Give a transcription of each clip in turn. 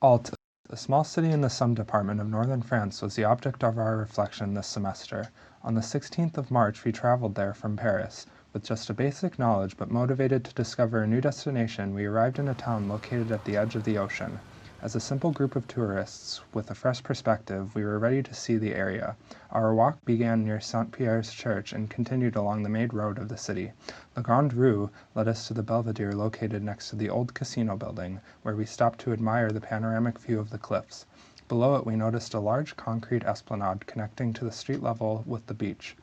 AULT, a small city in the Somme department of northern France, was the object of our reflection this semester. On the 16th of March we traveled there from Paris. With just a basic knowledge but motivated to discover a new destination, we arrived in a town located at the edge of the ocean. As a simple group of tourists with a fresh perspective, we were ready to see the area. Our walk began near Saint-Pierre's church and continued along the main road of the city. The Grande Rue led us to the Belvedere located next to the old casino building, where we stopped to admire the panoramic view of the cliffs. Below it we noticed a large concrete esplanade connecting to the street level with the beach.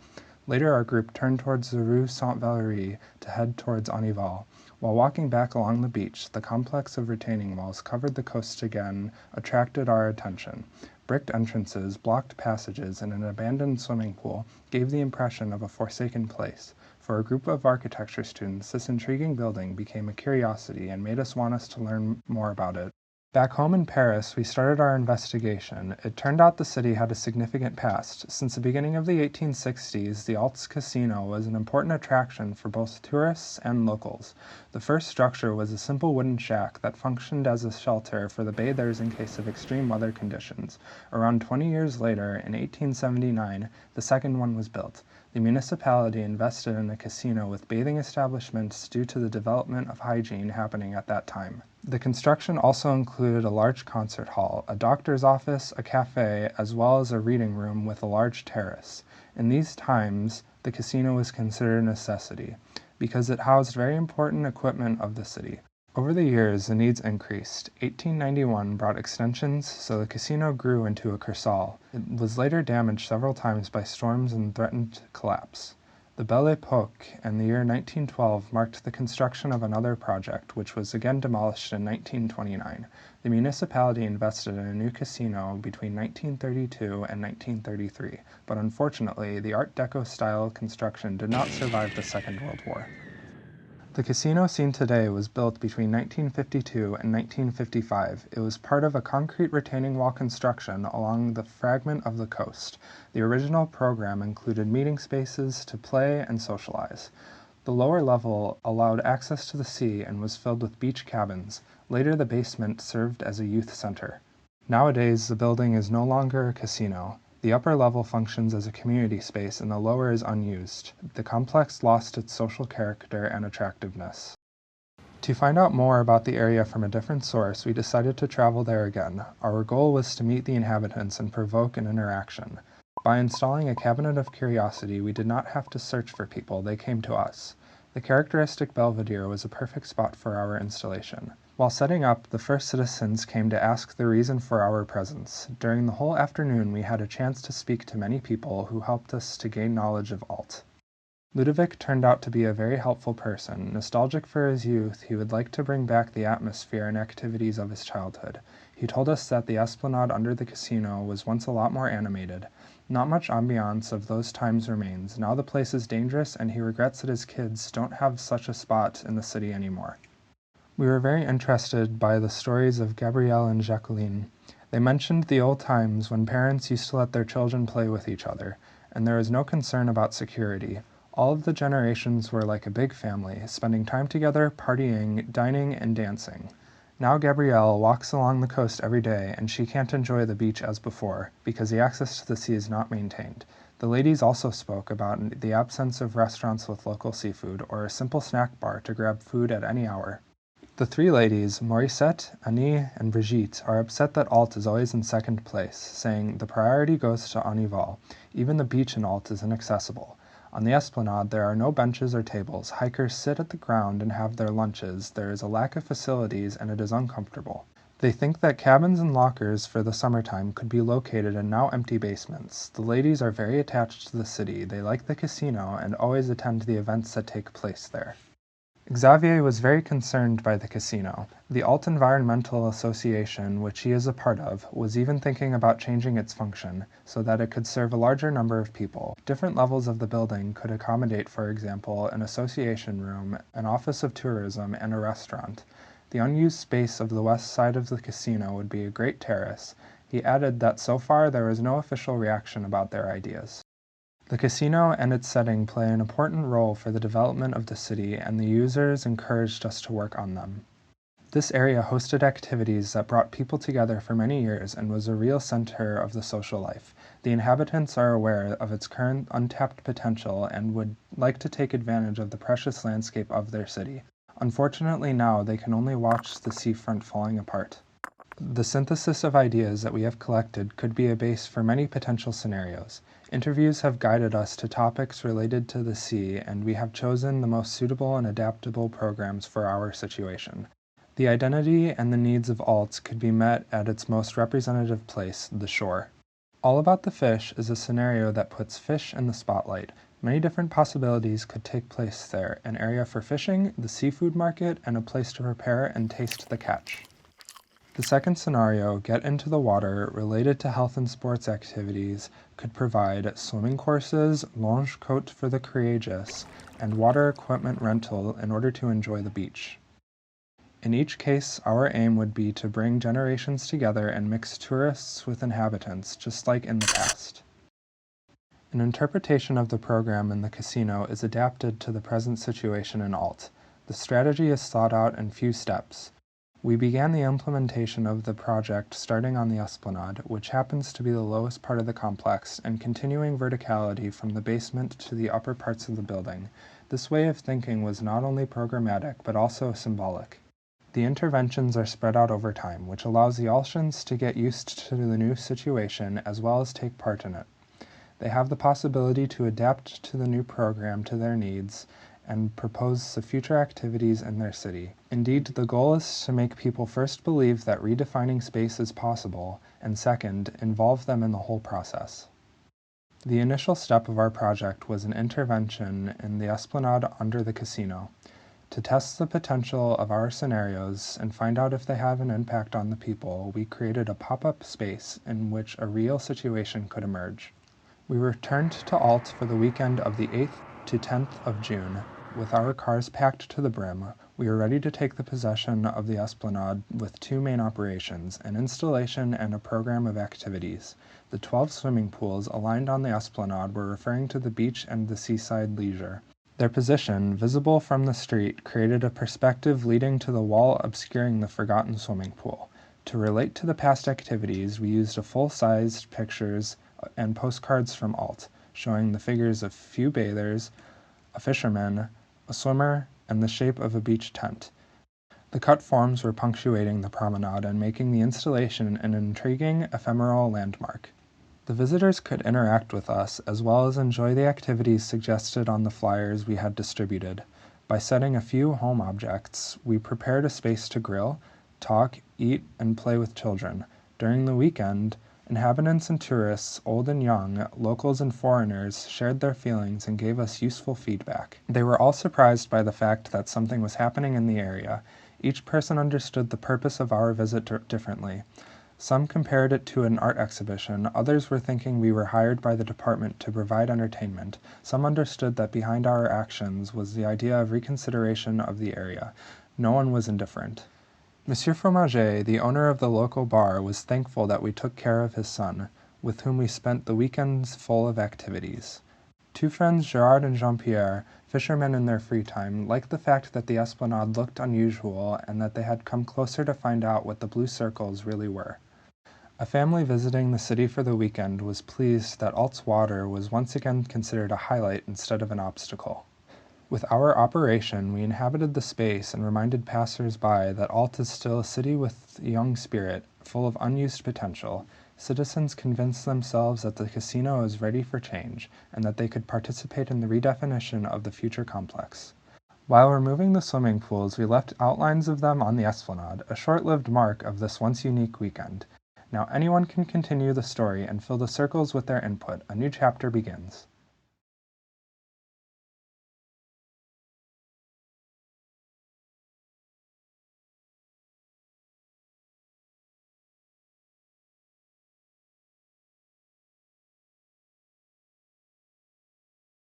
Later our group turned towards the Rue Saint-Valery to head towards Anival. While walking back along the beach, the complex of retaining walls covered the coast again attracted our attention. Bricked entrances, blocked passages, and an abandoned swimming pool gave the impression of a forsaken place. For a group of architecture students, this intriguing building became a curiosity and made us want to learn more about it. Back home in Paris, we started our investigation. It turned out the city had a significant past. Since the beginning of the 1860s, the AULT casino was an important attraction for both tourists and locals. The first structure was a simple wooden shack that functioned as a shelter for the bathers in case of extreme weather conditions. Around 20 years later, in 1879, the second one was built. The municipality invested in a casino with bathing establishments due to the development of hygiene happening at that time. The construction also included a large concert hall, a doctor's office, a cafe, as well as a reading room with a large terrace. In these times, the casino was considered a necessity, because it housed very important equipment of the city. Over the years, the needs increased. 1891 brought extensions, so the casino grew into a Cursal. It was later damaged several times by storms and threatened collapse. The Belle Epoque and the year 1912 marked the construction of another project, which was again demolished in 1929. The municipality invested in a new casino between 1932 and 1933, but unfortunately, the Art Deco-style construction did not survive the Second World War. The casino seen today was built between 1952 and 1955. It was part of a concrete retaining wall construction along the fragment of the coast. The original program included meeting spaces to play and socialize. The lower level allowed access to the sea and was filled with beach cabins. Later, the basement served as a youth center. Nowadays, the building is no longer a casino. The upper level functions as a community space and the lower is unused. The complex lost its social character and attractiveness. To find out more about the area from a different source, we decided to travel there again. Our goal was to meet the inhabitants and provoke an interaction. By installing a cabinet of curiosity, we did not have to search for people, they came to us. The characteristic Belvedere was a perfect spot for our installation. While setting up, the first citizens came to ask the reason for our presence. During the whole afternoon, we had a chance to speak to many people who helped us to gain knowledge of AULT. Ludovic turned out to be a very helpful person. Nostalgic for his youth, he would like to bring back the atmosphere and activities of his childhood. He told us that the esplanade under the casino was once a lot more animated. Not much ambiance of those times remains. Now the place is dangerous and he regrets that his kids don't have such a spot in the city anymore. We were very interested by the stories of Gabrielle and Jacqueline. They mentioned the old times when parents used to let their children play with each other, and there was no concern about security. All of the generations were like a big family, spending time together, partying, dining, and dancing. Now Gabrielle walks along the coast every day, and she can't enjoy the beach as before, because the access to the sea is not maintained. The ladies also spoke about the absence of restaurants with local seafood, or a simple snack bar to grab food at any hour. The three ladies, Mauricette, Annie, and Brigitte, are upset that AULT is always in second place, saying the priority goes to Anival. Even the beach in AULT is inaccessible. On the esplanade, there are no benches or tables. Hikers sit at the ground and have their lunches. There is a lack of facilities, and it is uncomfortable. They think that cabins and lockers for the summertime could be located in now empty basements. The ladies are very attached to the city. They like the casino and always attend the events that take place there. Xavier was very concerned by the casino. The AULT Environmental Association, which he is a part of, was even thinking about changing its function so that it could serve a larger number of people. Different levels of the building could accommodate, for example, an association room, an office of tourism, and a restaurant. The unused space of the west side of the casino would be a great terrace. He added that so far there was no official reaction about their ideas. The casino and its setting play an important role for the development of the city, and the users encouraged us to work on them. This area hosted activities that brought people together for many years and was a real center of the social life. The inhabitants are aware of its current untapped potential and would like to take advantage of the precious landscape of their city. Unfortunately now they can only watch the seafront falling apart. The synthesis of ideas that we have collected could be a base for many potential scenarios. Interviews have guided us to topics related to the sea, and we have chosen the most suitable and adaptable programs for our situation. The identity and the needs of AULT could be met at its most representative place, the shore. All About the Fish is a scenario that puts fish in the spotlight. Many different possibilities could take place there: an area for fishing, the seafood market, and a place to prepare and taste the catch. The second scenario, Get Into the Water, related to health and sports activities, could provide swimming courses, longe cote for the courageous, and water equipment rental in order to enjoy the beach. In each case, our aim would be to bring generations together and mix tourists with inhabitants, just like in the past. An interpretation of the program in the casino is adapted to the present situation in AULT. The strategy is thought out in few steps. We began the implementation of the project starting on the Esplanade, which happens to be the lowest part of the complex, and continuing verticality from the basement to the upper parts of the building. This way of thinking was not only programmatic, but also symbolic. The interventions are spread out over time, which allows the AULTians to get used to the new situation as well as take part in it. They have the possibility to adapt to the new program to their needs and propose the future activities in their city. Indeed, the goal is to make people first believe that redefining space is possible, and second, involve them in the whole process. The initial step of our project was an intervention in the Esplanade under the casino. To test the potential of our scenarios and find out if they have an impact on the people, we created a pop-up space in which a real situation could emerge. We returned to AULT for the weekend of the 8th to 10th of June. With our cars packed to the brim, we were ready to take the possession of the Esplanade with two main operations, an installation and a program of activities. The 12 swimming pools aligned on the Esplanade were referring to the beach and the seaside leisure. Their position, visible from the street, created a perspective leading to the wall obscuring the forgotten swimming pool. To relate to the past activities, we used full-sized pictures and postcards from AULT, showing the figures of few bathers, a fisherman, a swimmer, and the shape of a beach tent. The cut forms were punctuating the promenade and making the installation an intriguing, ephemeral landmark. The visitors could interact with us, as well as enjoy the activities suggested on the flyers we had distributed. By setting a few home objects, we prepared a space to grill, talk, eat, and play with children. During the weekend, inhabitants and tourists, old and young, locals and foreigners, shared their feelings and gave us useful feedback. They were all surprised by the fact that something was happening in the area. Each person understood the purpose of our visit differently. Some compared it to an art exhibition, others were thinking we were hired by the department to provide entertainment. Some understood that behind our actions was the idea of reconsideration of the area. No one was indifferent. Monsieur Fromager, the owner of the local bar, was thankful that we took care of his son, with whom we spent the weekends full of activities. Two friends, Gerard and Jean-Pierre, fishermen in their free time, liked the fact that the Esplanade looked unusual and that they had come closer to find out what the blue circles really were. A family visiting the city for the weekend was pleased that AULT's water was once again considered a highlight instead of an obstacle. With our operation, we inhabited the space and reminded passers-by that AULT is still a city with a young spirit, full of unused potential. Citizens convinced themselves that the casino is ready for change, and that they could participate in the redefinition of the future complex. While removing the swimming pools, we left outlines of them on the Esplanade, a short-lived mark of this once unique weekend. Now anyone can continue the story and fill the circles with their input. A new chapter begins.